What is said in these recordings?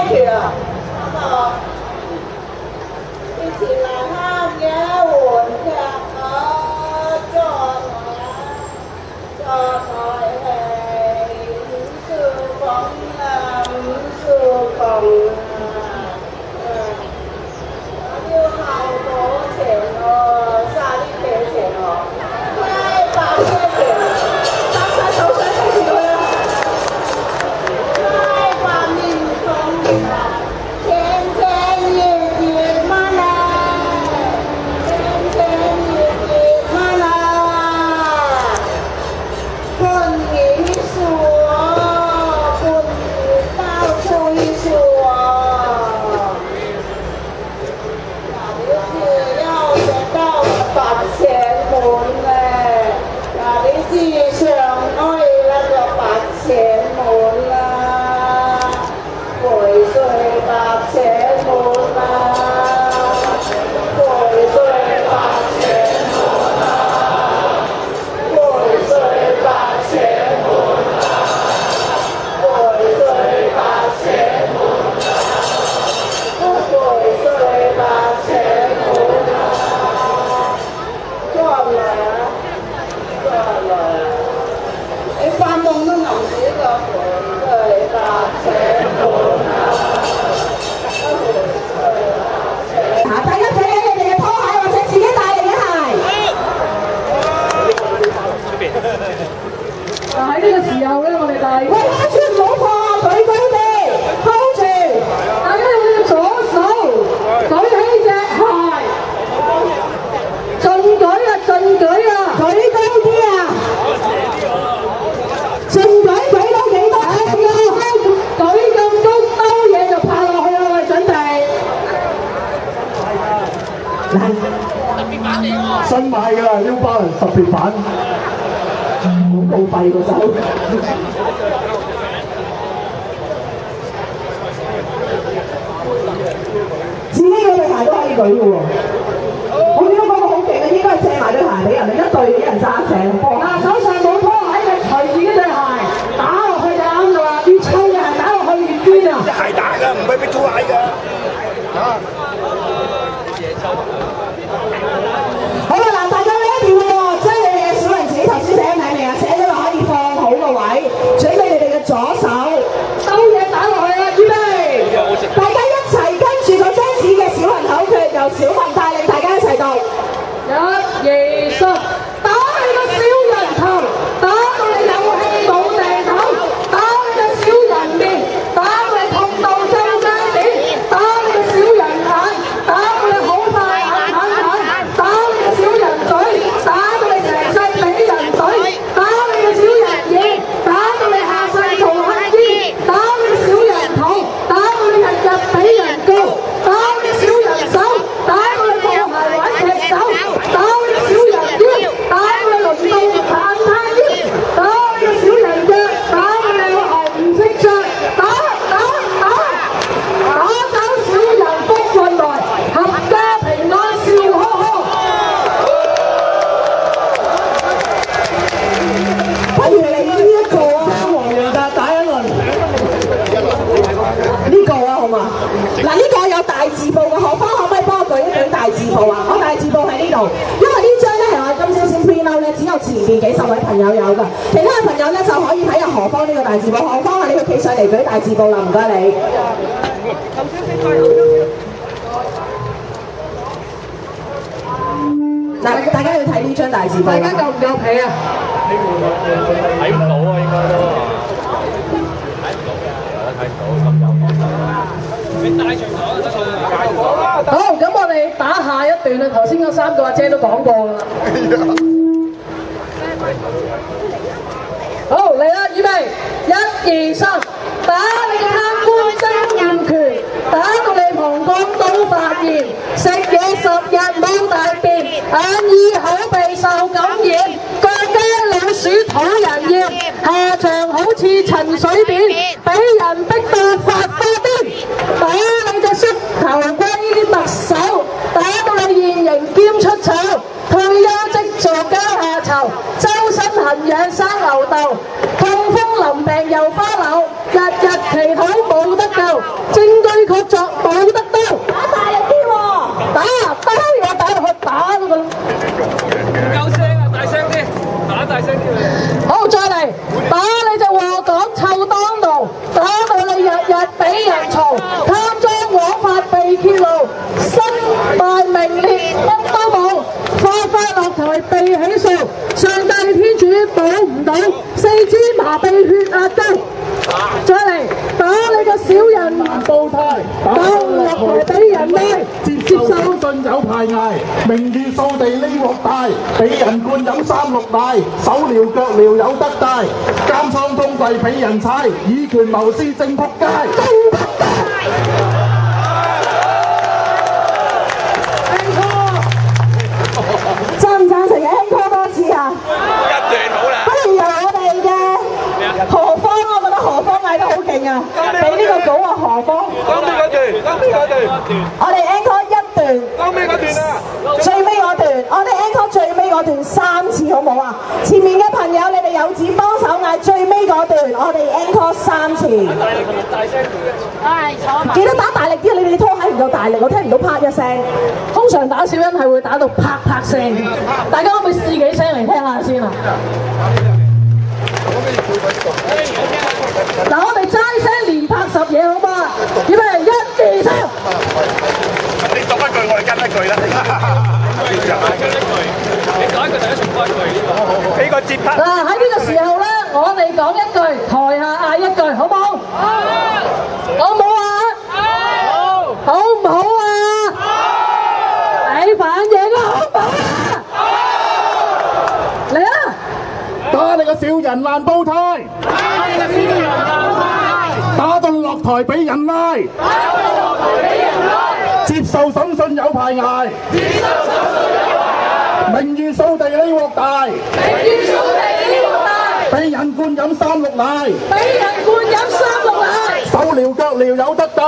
去了。一起来看野碗劇啊！做愛係五樹鳳啊，五樹鳳啊！要效果錢哦，沙啲幾錢哦？8些錢，三晒手水開始去啦！8年風啊，千千月月嘛啦，千千月月嘛啦，春雨樹哦，春雨到處樹哦。要得到八千門咧，嗱你至上開那個八千門啦，回水八千門啦，回水八千門啦，回水八千門啦，回水八千門啦，回水八千門啦。你發夢都諗住呢個回水八千門啦！大家睇睇你哋嘅拖鞋，或者自己帶嚟嘅鞋。喺呢個時候咧，我哋帶。喂，拉住唔好放，舉高啲 ，hold 住。大家用左手舉起隻鞋，盡舉啊，盡舉啊，舉高啲啊！盡舉舉到幾多？舉咁高兜嘢就拍落去啦！我哋準備。特別版嚟喎。新買㗎啦，New Balance 特別版。好報廢個手。自己嗰對鞋都可以舉嘅喎。我見到嗰個好勁嘅，應該係借埋對鞋俾人，一對一人揸一隻。嗱，手上冇拖鞋嘅，隨自己對鞋打落去就啱㗎啦。越粗嘅鞋打落去越堅啊！啲鞋大㗎，唔係俾拖鞋㗎。啊！好啦，嗱，大家呢一條喎，將你哋嘅小零紙頭先寫名未啊？寫咗落可以放好個位，準備你哋嘅左手收嘢打落去啦，預備！大家一齊跟住嗰張紙嘅小人口訣，由小文帶領大家一齊讀。1、2、3，打你個小人頭，打到你有氣冇定頭，打你個小人面，打到你痛到張張臉，打你個小人眼，打到你好快眼眼眼，打你個小人嘴，打到你成世俾人懟，打你個小人耳，打到你下世做乞衣，打你個小人肚，打到你日日俾人告，打你小人手，打到你過鞋玩踢手，打你小人腰，打到你輪到彈彈腰，打你個小人腳，打到你個鞋唔識着，打走小人福運來，合家平安笑呵呵。不如你呢一個啊，黃洋達打一輪，呢個啊好嘛？嗱，呢個有大字報嘅，可唔可以幫我舉一舉大字報啊？我大字報喺呢度，因為呢張咧係我今朝先 print out 咧，只有前邊幾十位朋友有㗎，其他嘅朋友咧就可以睇下何方呢個大字報。何方啊，你要企上嚟舉大字報啦，唔該你。嗱，大家要睇呢張大字報。大家夠唔夠皮啊？睇唔到啊，應該都睇唔到咁有。你帶長咗得好，咁我哋打下一段啦。頭先嗰3個阿姐都講過㗎啦。好，嚟啦，預備，1、2、3，打你嘅貪官真驗權，打到你膀胱都發炎，食嘢10日冇大便，眼耳口鼻受感染，腳驚老鼠討人厭，下場好似陳水扁，俾人逼到發花癲，打你隻膝頭龜特首，打到你現形兼出醜，退休即做家下囚，周身痕癢生流痘，痛風淋病又花柳。日日祈禱冇得救，證據確鑿冇得兜。打大力啲喎，打嘢打落去打嗰個。夠聲啊！大聲啲，打大聲啲。好，再嚟打你就禍港臭當道，打到你日日俾人嘈，貪贓枉法被揭露，身敗名裂乜都冇，發落台被起訴，上帝天主保唔到，四肢麻痹血壓高。再嚟打你個小人暴態，打落台俾人拉，接受信有排捱，名譽掃地呢鑊大，俾人灌飲3、6奶，手撩腳撩有得帶，監倉通櫃俾人踩，以權謀私正仆街。贊唔贊成嘅輕 call 多次啊？一段好啦。不如由我哋嘅何方，我覺得何方嗌得好勁啊！俾呢個稿啊，何方。講邊嗰段？我哋 encore 一段。講邊嗰段啊？最尾嗰段，我哋 encore 最尾嗰段3次好唔好啊？前面嘅朋友，你哋有紙幫手嗌最尾嗰段，我哋 encore 3次。大聲啲。記得打大力啲，你哋拖鞋唔夠大力，我聽唔到啪一聲。通常打小人係會打到啪啪聲，大家可唔可以試幾聲嚟聽下先啊？嗱，我哋齋聲連拍10嘢好嗎？預備1、2、3。你講一句，我哋跟一句啦。你講一句，大家重複一句。俾個節拍。嗱，喺呢個時候咧，我哋講一句，台下嗌一句，好冇？好唔好啊？好唔好啊？你反應啊，好唔好啊？嚟啊！打你個小人爛煲呔，打到落台俾人拉，接受審訊有排捱，名譽掃地呢鑊大，俾人灌飲3、6奶，手撩腳撩有得帶，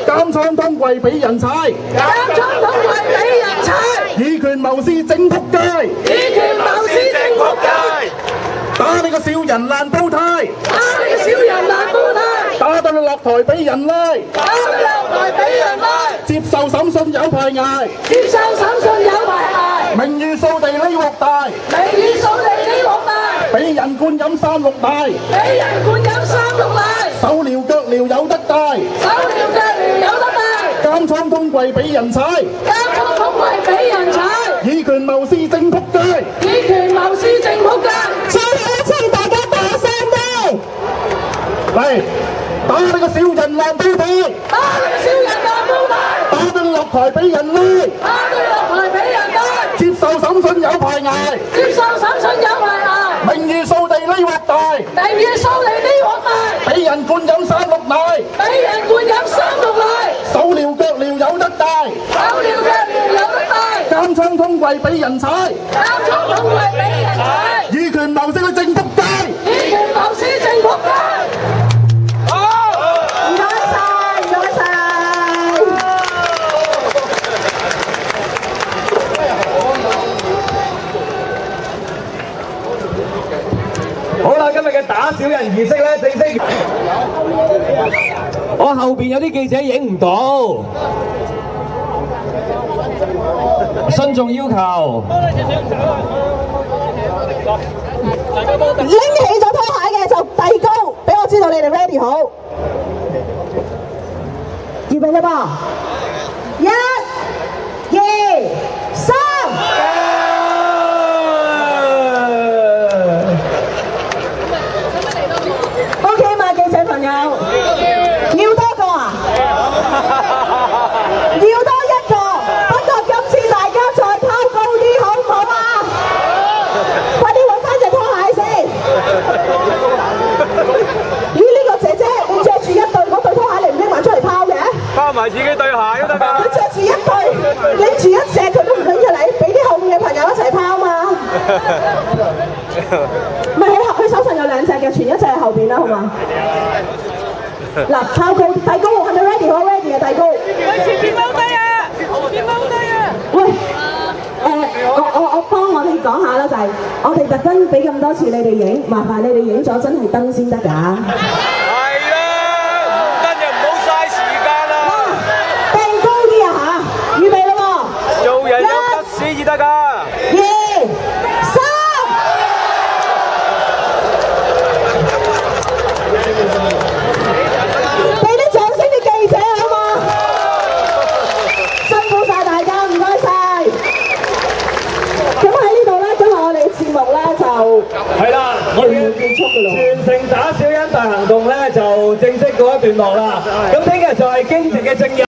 監倉通櫃俾人踩，以權謀私正仆街，打你個小人爛煲呔，打到你落台俾人拉，接受審訊有排捱，名譽掃地呢鑊大，俾人灌飲3、6奶，手撩腳撩有得帶，監倉通櫃俾人踩，以權謀私正仆街。最後一次，大家大聲啲，嚟打你個小人爛煲呔，打到落台俾人拉，接受審訊有排捱，名譽掃地呢鑊大，俾人灌飲3、6奶，手撩腳撩有得帶，監倉通櫃俾人踩，以權謀私去正仆街。唔該晒。好啦，今日嘅打小人儀式咧正式。我後邊有啲記者影唔到，慎重要求。拎起咗拖鞋嘅就遞高，俾我知道你哋 ready 好。預備啦噃，1、2、3。OK 嘛，記者朋友，要多個啊？要多一個，不過今次大家再拋高啲好唔好啊？快啲揾翻隻拖鞋先。咦，呢個姐姐你着住一對嗰對拖鞋，你唔拎埋出嚟拋嘅？拋埋自己對鞋都得㗎。佢着住一對，拎住一隻佢都唔拎出嚟，俾啲後面嘅朋友一齊拋嘛。唔係，佢手上有2隻嘅，傳一隻喺後邊啦，好嘛？嗱，拋高，遞高，係咪 ready 好 ready 啊？遞高。喂，我幫我哋講下啦，就係我哋特登俾咁多次你哋影，麻煩你哋影咗真係燈先得㗎。係啦，唔得就唔好嘥時間啦。掟高啲啊嚇！預備啦喎！做人有吉屎至得㗎。2、3，俾啲掌聲啲記者好嘛？辛苦晒大家，唔該晒。咁喺呢度咧，今日我哋嘅節目咧就係啦，我哋結束㗎啦。全城打小人大行動咧就正式告一段落啦。咁聽日就係驚蟄嘅正日。